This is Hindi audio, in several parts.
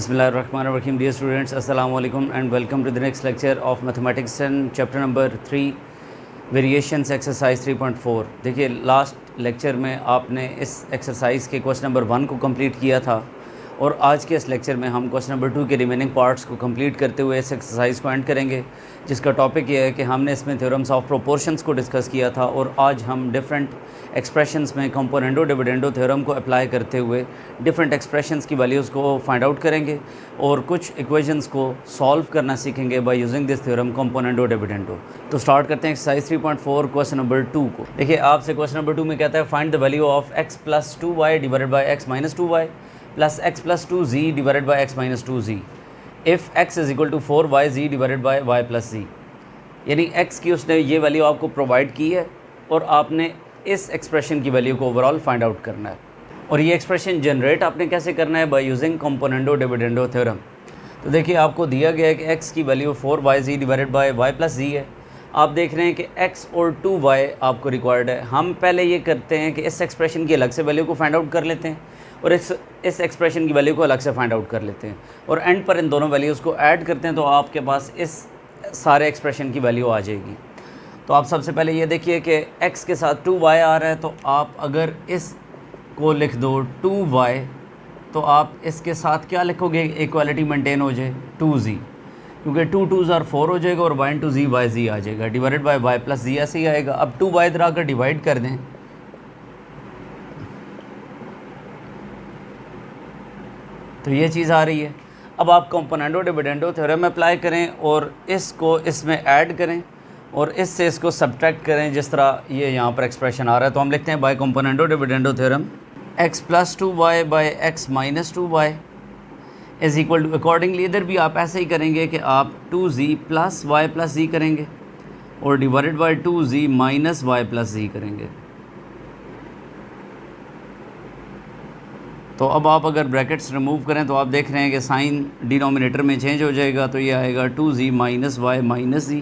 Bismillahirrahmanirrahim. Dear students, Assalamu alaikum and welcome to the next lecture of Mathematics and chapter number 3 Variations exercise 3.4. देखिए लास्ट लेक्चर में आपने इस एक्सरसाइज के क्वेश्चन नंबर 1 को कंप्लीट किया था और आज के इस लेक्चर में हम क्वेश्चन नंबर 2 के रिमेनिंग पार्ट्स को कंप्लीट करते हुए इस एक्सरसाइज को एंड करेंगे, जिसका टॉपिक ये है कि हमने इसमें थ्योरम्स ऑफ प्रोपोर्शंस को डिस्कस किया था और आज हम डिफरेंट एक्सप्रेशंस में कंपोनेंडो डिविडेंडो थ्योरम को अप्लाई करते हुए डिफरेंट एक्सप्रेशंस की वैल्यूज़ को फाइंड आउट करेंगे और कुछ इक्वेशंस को सॉल्व करना सीखेंगे by using this theorem componendo dividendo. तो स्टार्ट करते हैं एक्सरसाइज 3.4 क्वेश्चन नंबर 2 को। देखिए आपसे क्वेश्चन नंबर 2 में कहता है find the value of x plus 2y divided by x minus 2y plus x plus 2z divided by x minus 2z if x is equal to 4yz divided by y plus z। यानी x की उसने ये वैल्यू आपको प्रोवाइड की है और आपने इस एक्सप्रेशन की वैल्यू को ओवरऑल फाइंड आउट करना है। और ये एक्सप्रेशन जनरेट आपने कैसे करना है? By using componendo dividendo theorem. तो देखिए आपको दिया गया है कि x की value 4yz divided by y plus z है। आप देख रहे हैं कि x और 2y आपको रिक्वायर्ड है। हम पहले ये करते हैं कि इस एक्सप्रेशन की अलग से वैल्यू को फाइंड आउट कर लेते हैं और इस एक्सप्रेशन की वैल्यू को अलग से फाइंड आउट कर लेते हैं और एंड पर इन दोनों वैल्यूज़ को ऐड करते हैं तो आपके पास इस सारे एक्सप्रेशन की वैल्यू आ जाएगी। तो आप सबसे पहले ये देखिए कि x के साथ 2y आ रहा है, तो आप अगर इस को लिख दो 2y तो आप इसके साथ क्या लिखोगे? इक्वालिटी मेंटेन हो जाए 2z, क्योंकि 2 2s are 4 हो जाएगा और y into z yz आ जाएगा divided by y plus z ऐसे ही आएगा। अब 2y इधर आकर डिवाइड कर दें तो ये चीज़ आ रही है। अब आप कंपोनेंडो डिविडेंडो थ्योरम अप्लाई करें और इसको इसमें ऐड करें और इससे इसको सब्ट्रैक्ट करें जिस तरह ये यहाँ पर एक्सप्रेशन आ रहा है। तो हम लिखते हैं by componendo dividendo theorem x plus 2y by x minus 2y is equal to, accordingly इधर भी आप ऐसे ही करेंगे कि आप 2z plus y plus z करेंगे और divided by 2z minus y plus z करेंगे। तो अब आप अगर ब्रैकेट्स रिमूव करें तो आप देख रहे हैं कि साइन डिनोमिनेटर में चेंज हो जाएगा, तो ये आएगा 2z minus y minus z।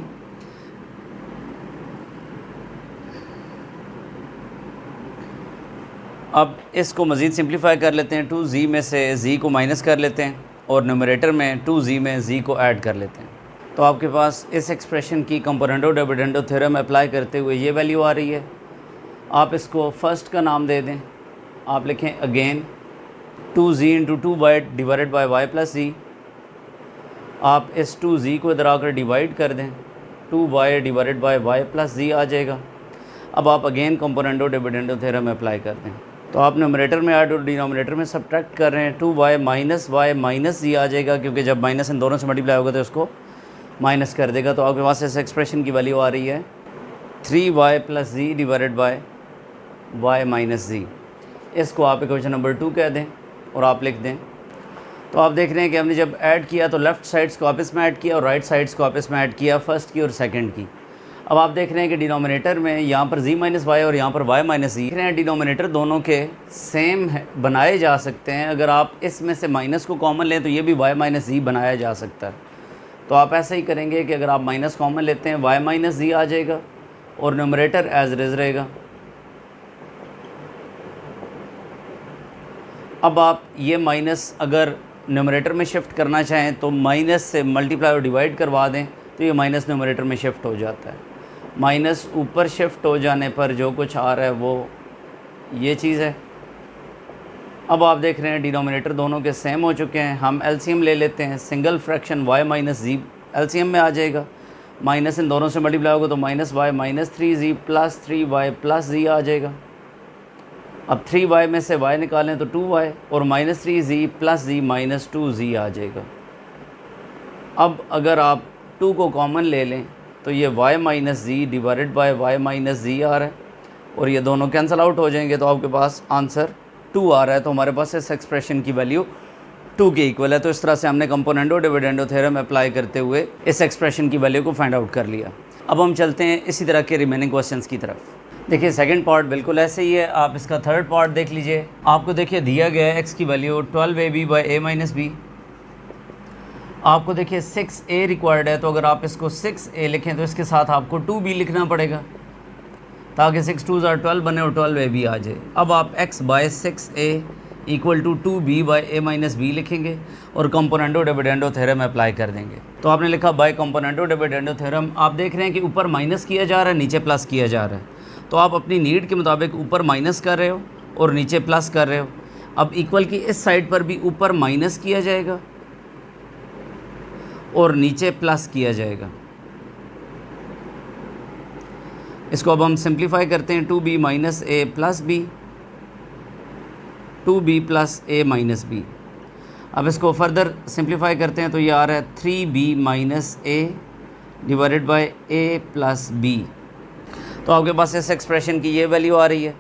अब इसको मज़ीद सिंप्लीफाई कर लेते हैं, 2z में से z को माइनस कर लेते हैं और न्यूमरेटर में 2z में z को ऐड कर लेते हैं। तो आपके पास इस एक्सप्रेशन की कंपोनेंडो डिविडेंडो थ्योरम अप्लाई करते हुए ये वैल्यू आ रही है। आप इसको फर्स्ट का नाम दे दें, आप लिखें again 2z into 2y divided by y plus z। आप इस 2z को इधर आकर डिवाइड कर दें, 2y divided by y plus z आ जाएगा। अब आप again componendo dividendo theorem apply कर दें, तो आप न्यूमरेटर में ऐड और डिनोमिनेटर में सब्ट्रैक्ट कर रहे हैं, 2y माइनस z आ जाएगा, क्योंकि जब माइनस इन दोनों से मल्टीप्लाई होगा तो उसको माइनस कर देगा। तो आपके पास इस एक्सप्रेशन की वैल्यू आ रही है 3y plus z divided by y minus z। इसको आप इक्वेशन नंबर 2 कह दें और आप लिख दें। तो आप देख रहे हैं कि हमने जब ऐड किया तो लेफ़्ट साइड्स को आपस में ऐड किया और राइट साइड्स को आपस में ऐड किया, फर्स्ट की और सेकंड की। अब आप देख रहे हैं कि डिनोमिनेटर में यहाँ पर z माइनस वाई और यहाँ पर y माइनस z हैं। डिनोमिनेटर दोनों के सेम बनाए जा सकते हैं। अगर आप इसमें से माइनस को कॉमन लें तो ये भी y माइनस z बनाया जा सकता है। तो आप ऐसा ही करेंगे कि अगर आप माइनस कॉमन लेते हैं y माइनस z आ जाएगा और न्यूमरेटर एज इट इज़ रहेगा। अब आप ये माइनस अगर न्यूमरेटर में शिफ्ट करना चाहें तो माइनस से मल्टीप्लाई और डिवाइड करवा दें तो ये माइनस न्यूमरेटर में शिफ्ट हो जाता है। माइनस ऊपर शिफ्ट हो जाने पर जो कुछ आ रहा है वो ये चीज़ है। अब आप देख रहे हैं डिनोमिनेटर दोनों के सेम हो चुके हैं। हम एलसीएम ले लेते हैं, single fraction y minus z LCM में आ जाएगा। माइनस इन दोनों से मल्टीप्लाई होगा तो minus y minus 3z plus 3y plus z आ जाएगा। अब 3y में से y निकालें तो 2y और minus 3z plus z minus 2z आ जाएगा। अब अगर आप 2 को कॉमन ले लें तो ये y minus z divided by y minus z आ रहा है और ये दोनों कैंसिल आउट हो जाएंगे, तो आपके पास आंसर 2 आ रहा है। तो हमारे पास इस एक्सप्रेशन की वैल्यू 2 के इक्वल है। तो इस तरह से हमने कंपोनेंडो डिविडेंडो थ्योरम अप्लाई करते हुए इस एक्सप्रेशन की वैल्यू को फाइंड आउट कर लिया। अब हम चलते हैं इसी तरह के रिमेनिंग क्वेश्चंस की तरफ। देखिए सेकंड पार्ट बिल्कुल ऐसे ही है, आप इसका थर्ड पार्ट देख लीजिए। आपको देखिए दिया गया है x की value 12ab by a minus b। आपको देखिए 6a रिक्वायर्ड है, तो अगर आप इसको 6a लिखें तो इसके साथ आपको 2b लिखना पड़ेगा ताकि 6 2s are 12 बने और 12ab आ जाए। अब आप x by 6a equal to 2b by a minus b लिखेंगे और कंपोनेंटो डिविडेंडो थ्योरम अप्लाई कर देंगे। तो आपने लिखा बाय कंपोनेंटो डिविडेंडो थ्योरम। आप देख रहे हैं कि ऊपर माइनस किया जा रहा है, नीचे प्लस किया जा रहा है। तो आप अपनी नीड के मुताबिक ऊपर माइनस कर रहे हो और नीचे प्लस कर रहे हो। अब इक्वल की इस साइड पर भी ऊपर माइनस किया जाएगा और नीचे प्लस किया जाएगा। इसको अब हम सिंप्लीफाई करते हैं, 2b माइनस ए प्लस बी, 2b प्लस ए माइनस बी। अब इसको फर्दर सिंप्लीफाई करते हैं तो ये आ रहा है 3b minus a divided by a plus b. तो आपके पास इस एक्सप्रेशन की ये वैल्यू आ रही है।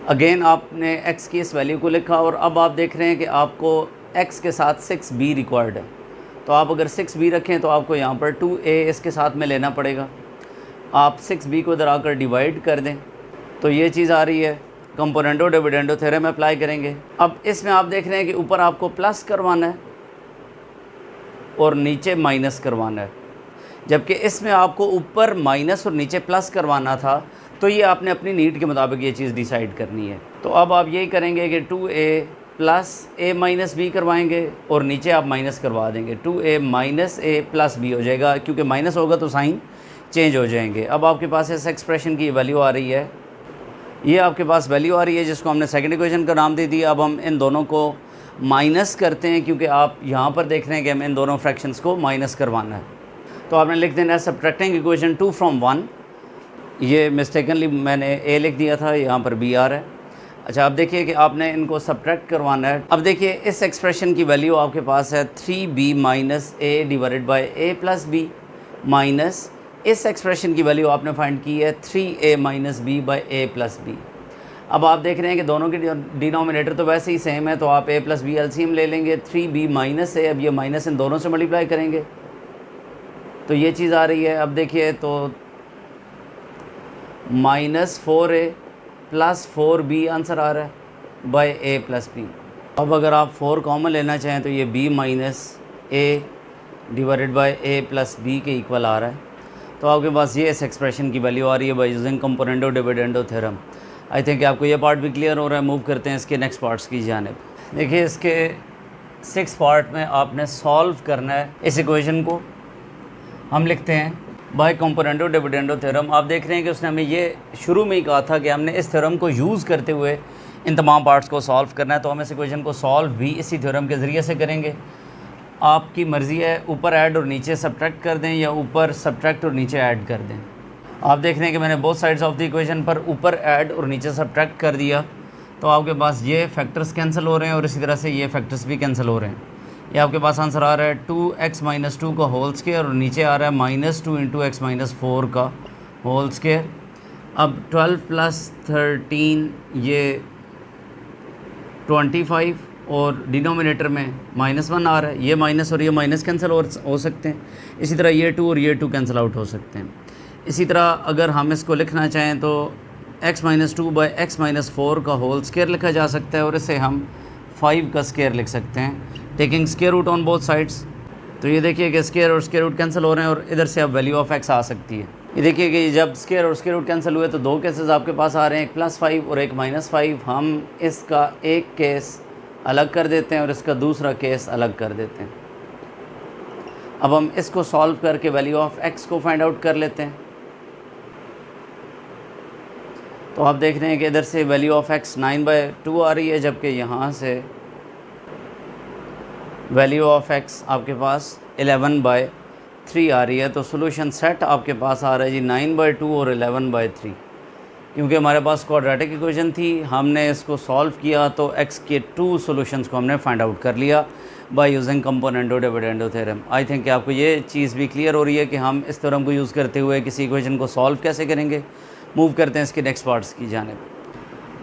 अगेन आपने x की इस वैल्यू को लिखा और अब आप देख रहे हैं कि आपको x के साथ 6b रिक्वायर्ड है। तो आप अगर 6b रखें तो आपको यहाँ पर 2a इसके साथ में लेना पड़ेगा। आप 6b को इधर आकर डिवाइड कर दें तो ये चीज़ आ रही है। कंपोनेंटो डिविडेंडो थ्योरम अप्लाई करेंगे। अब इसमें आप देख रहे हैं कि ऊपर आपको प्लस करवाना है और नीचे माइनस करवाना है, जबकि इसमें आपको ऊपर माइनस और नीचे प्लस करवाना था। तो ये आपने अपनी नीड के मुताबिक ये चीज़ डिसाइड करनी है। तो अब आप यही करेंगे कि 2a plus a minus B करवाएंगे और नीचे आप माइनस करवा देंगे, 2a minus a plus b हो जाएगा, क्योंकि माइनस होगा तो साइन चेंज हो जाएंगे। अब आपके पास इस एक्सप्रेशन की वैल्यू आ रही है, ये आपके पास वैल्यू आ रही है जिसको हमने सेकंड इक्वेशन का नाम दे दिया। अब हम इन दोनों को माइनस करते हैं, क्योंकि आप यहाँ पर देख रहे हैं कि हमें इन दोनों फ्रैक्शंस को माइनस करवाना है। तो आपने लिख देना है सब्ट्रैक्टिंग इक्वेशन 2 फ्रॉम 1। ये मिस्टेकनली मैंने a लिख दिया था, यहाँ पर b आ रहा है। अच्छा, अब देखिए कि आपने इनको सब्ट्रैक्ट करवाना है। अब देखिए इस एक्सप्रेशन की वैल्यू आपके पास है 3b minus a divided by a plus b, minus इस एक्सप्रेशन की वैल्यू आपने फाइंड की है 3a minus b by a plus b. अब आप देख रहे हैं कि दोनों के डिनोमिनेटर तो वैसे ही सेम है, तो आप a प्लस बी एलसीएम ले लेंगे, 3b माइनस a। अब ये माइनस इन दोनों से मल्टीप्लाई करेंगे तो ये चीज़ आ रही है। अब देखिए तो minus 4a plus 4b answer आ रहा है बाई a प्लस बी। अब अगर आप 4 कॉमन लेना चाहें तो ये b minus a divided by a plus b के इक्वल आ रहा है। तो आपके पास ये इस एक्सप्रेशन की वैल्यू आ रही है by using कंपोनेंटो dividendo theorem. I think आपको ये पार्ट भी क्लियर हो रहा है। मूव करते हैं इसके नेक्स्ट पार्ट्स की जानिब। देखिए इसके 6 पार्ट में आपने सॉल्व करना है इस इक्वेशन को। हम लिखते हैं बाय कंपोनेंटो डिविडेंडो थ्योरम। आप देख रहे हैं कि उसने हमें ये शुरू में ही कहा था कि हमने इस थ्योरम को यूज़ करते हुए इन तमाम पार्ट्स को सॉल्व करना है। तो हम इस इक्वेशन को सॉल्व भी इसी थ्योरम के ज़रिए से करेंगे। आपकी मर्ज़ी है ऊपर ऐड और नीचे सब्ट्रैक्ट कर दें या ऊपर सब्ट्रैक्ट और नीचे ऐड कर दें। आप देख रहे हैं कि मैंने both sides of the equation पर ऊपर ऐड और नीचे सब्ट्रैक्ट कर दिया। तो आपके पास ये फैक्टर्स कैंसिल हो रहे हैं और इसी तरह से ये फैक्टर्स भी कैंसिल हो रहे हैं। ये आपके पास आंसर आ रहा है 2x माइनस 2 का होल स्क्वायर और नीचे आ रहा है -2 इंटू x माइनस 4 का होल स्क्वायर। अब 12 प्लस 13 ये 25 और डिनोमिनेटर में -1 आ रहा है। ये माइनस और ये माइनस कैंसिल हो सकते हैं। इसी तरह ये 2 और ये 2 कैंसिल आउट हो सकते हैं। इसी तरह अगर हम इसको लिखना चाहें तो x minus 2 by x minus 4 का होल स्क्वायर लिखा जा सकता है और इसे हम 5 का स्क्वायर लिख सकते हैं, taking square root on both sides. तो ये देखिए कि स्क्वायर और स्क्वायर रूट कैंसिल हो रहे हैं और इधर से अब वैल्यू ऑफ x आ सकती है। ये देखिए कि जब स्क्वायर और स्क्वायर रूट कैंसिल हुए तो 2 केसेस आपके पास आ रहे हैं, एक +5 और एक -5। हम इसका एक केस अलग कर देते हैं और इसका दूसरा केस अलग कर देते हैं। अब हम इसको सॉल्व करके वैल्यू ऑफ x को फाइंड आउट कर लेते हैं। तो आप देख रहे हैं कि इधर से वैल्यू ऑफ x 9/2 आ रही है, जबकि यहाँ से वैल्यू ऑफ x आपके पास 11/3 आ रही है। तो सोल्यूशन सेट आपके पास आ रहा है जी 9/2 और 11/3। क्योंकि हमारे पास क्वाड्रेटिक इक्वेशन थी, हमने इसको सॉल्व किया तो x के 2 सॉल्यूशंस को हमने फाइंड आउट कर लिया by using कंपोनेंटो dividendo theorem. I think कि आपको ये चीज़ भी क्लियर हो रही है कि हम इस थ्योरम को यूज़ करते हुए किसी इक्वेशन को सॉल्व कैसे करेंगे। मूव करते हैं इसके नेक्स्ट पार्ट्स की जानिब।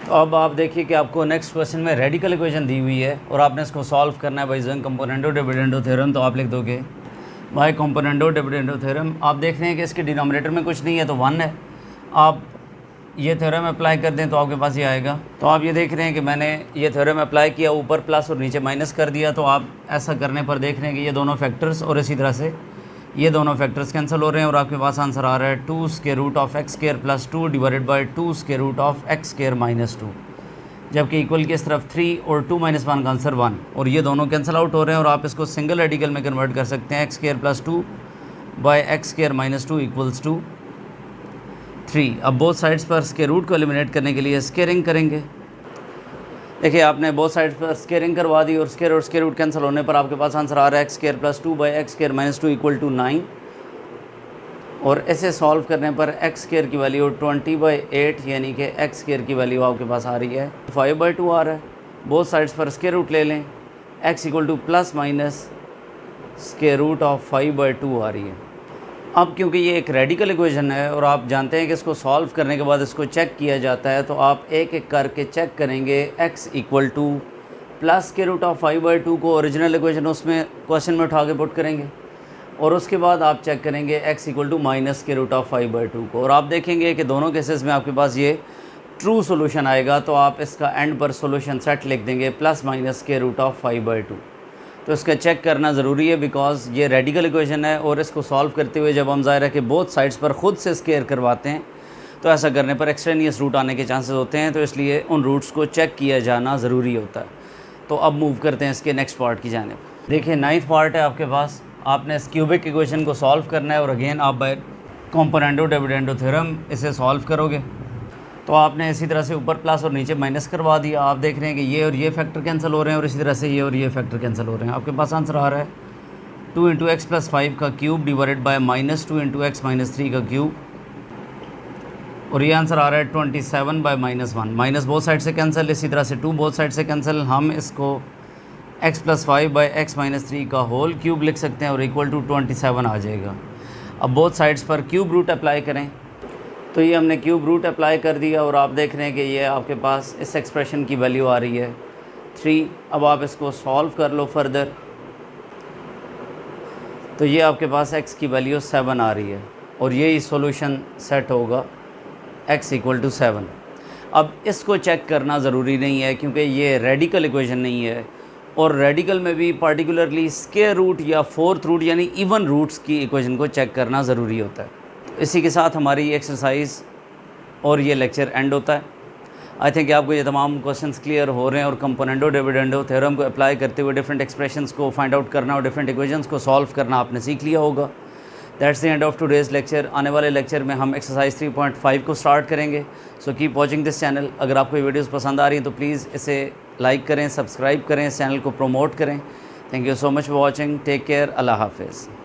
तो अब आप देखिए कि आपको नेक्स्ट क्वेश्चन में रेडिकल इक्वेशन दी हुई है और आपने इसको सॉल्व करना है बाय यूजिंग कंपोनेंटो डिविडेंडो थ्योरम। तो आप लिख दोगे बाय कंपोनेंटो डिविडेंडो थ्योरम। आप देख रहे हैं कि इसके डिनोमिनेटर में कुछ नहीं है तो 1 है। आप ये थ्योरम अप्लाई कर दें तो आपके पास ये आएगा। तो आप ये देख रहे हैं कि मैंने ये थ्योरम अप्लाई किया, ऊपर प्लस और नीचे माइनस कर दिया। तो आप ऐसा करने पर देख रहे हैं कि ये दोनों फैक्टर्स और इसी तरह से ये दोनों फैक्टर्स कैंसिल हो रहे हैं और आपके पास आंसर आ रहा है 2 square root of x square plus 2 divided by 2 square root of x square minus 2। जबकि इक्वल की इस तरफ 3 और 2 माइनस 1 का आंसर 1, और ये दोनों कैंसिल आउट हो रहे हैं और आप इसको सिंगल रेडिकल में कन्वर्ट कर सकते हैं। X square plus 2 by x square minus 2 equals to 3। अब बोथ साइड्स पर स्क्वायर रूट को एलिमिनेट करने के लिए स्क्वायरिंग करेंगे। देखिए आपने बोथ साइड्स पर स्क्वायरिंग करवा दी और स्क्वायर रूट कैंसिल होने पर आपके पास आंसर आ रहा है x square plus 2 by x square minus 2 equal to 9, और ऐसे सॉल्व करने पर एक्स स्क्वायर की वैल्यू 20/8 यानी कि एक्स स्क्वायर की वैल्यू आपके पास आ रही है 5/2 आ रहा है। बोथ साइड्स पर स्क्वायर रूट ले लें, x equal to plus minus square root of 5/2 आ रही है। अब क्योंकि ये एक रेडिकल इक्वेशन है और आप जानते हैं कि इसको सॉल्व करने के बाद इसको चेक किया जाता है, तो आप एक एक करके चेक करेंगे। x equal to plus square root of 5/2 को ओरिजिनल इक्वेशन उसमें क्वेश्चन में उठा के पुट करेंगे, और उसके बाद आप चेक करेंगे x equal to minus square root of 5/2 को, और आप देखेंगे कि दोनों केसेस में आपके पास ये ट्रू सोल्यूशन आएगा। तो आप इसका एंड पर सोल्यूशन सेट लिख देंगे plus minus square root of 5/2। तो इसका चेक करना ज़रूरी है बिकॉज ये रेडिकल इक्वेशन है, और इसको सॉल्व करते हुए जब हम ज़ाहिर है कि बोथ साइड्स पर ख़ुद से स्क्वायर करवाते हैं तो ऐसा करने पर एक्सट्रेनियस रूट आने के चांसेस होते हैं, तो इसलिए उन रूट्स को चेक किया जाना ज़रूरी होता है। तो अब मूव करते हैं इसके नेक्स्ट पार्ट की जानिब। देखिए 9th पार्ट है आपके पास, आपने इस क्यूबिक इक्वेशन को सॉल्व करना है और अगेन आप बाय कॉम्पोनेंडो डिविडेंडो थ्योरम इसे सॉल्व करोगे। तो आपने इसी तरह से ऊपर प्लस और नीचे माइनस करवा दिया। आप देख रहे हैं कि ये और ये फैक्टर कैंसिल हो रहे हैं और इसी तरह से ये और ये फैक्टर कैंसिल हो रहे हैं। आपके पास आंसर आ रहा है 2 × x + 5 का क्यूब डिवाइडेड बाय -2 × x - 3 का क्यूब, और ये आंसर आ रहा है 27/-1। माइनस बोथ साइड से कैंसिल, इसी तरह से 2 बोथ साइड से कैंसिल। हम इसको x + 5/x - 3 का होल क्यूब लिख सकते हैं और इक्वल टू 27 आ जाएगा। अब बोथ साइड्स पर क्यूब रूट अप्लाई करें, तो ये हमने क्यूब रूट अप्लाई कर दिया और आप देख रहे हैं कि ये आपके पास इस एक्सप्रेशन की वैल्यू आ रही है 3। अब आप इसको सॉल्व कर लो फर्दर, तो ये आपके पास x की वैल्यू 7 आ रही है और यही सॉल्यूशन सेट होगा x = 7। अब इसको चेक करना ज़रूरी नहीं है क्योंकि ये रेडिकल इक्वेशन नहीं है, और रेडिकल में भी पार्टिकुलरली स्क्वायर रूट या फोर्थ रूट यानी इवन रूट्स की इक्वेशन को चेक करना ज़रूरी होता है। इसी के साथ हमारी एक्सरसाइज और ये लेक्चर एंड होता है। आई थिंक आपको ये तमाम क्वेश्चंस क्लियर हो रहे हैं और कंपोनेंडो डिविडेंडो थ्योरम को अप्लाई करते हुए डिफरेंट एक्सप्रेशंस को फाइंड आउट करना और डिफरेंट इक्वेशंस को सॉल्व करना आपने सीख लिया होगा। That's the end of today's lecture. आने वाले लेक्चर में हम एक्सरसाइज 3.5 को स्टार्ट करेंगे। So keep watching this channel. अगर आपको ये वीडियोज़ पसंद आ रही हैं तो प्लीज़ इसे लाइक करें, सब्सक्राइब करें, इस चैनल को प्रमोट करें। Thank you so much for watching. Take care. अल्लाह हाफिज़।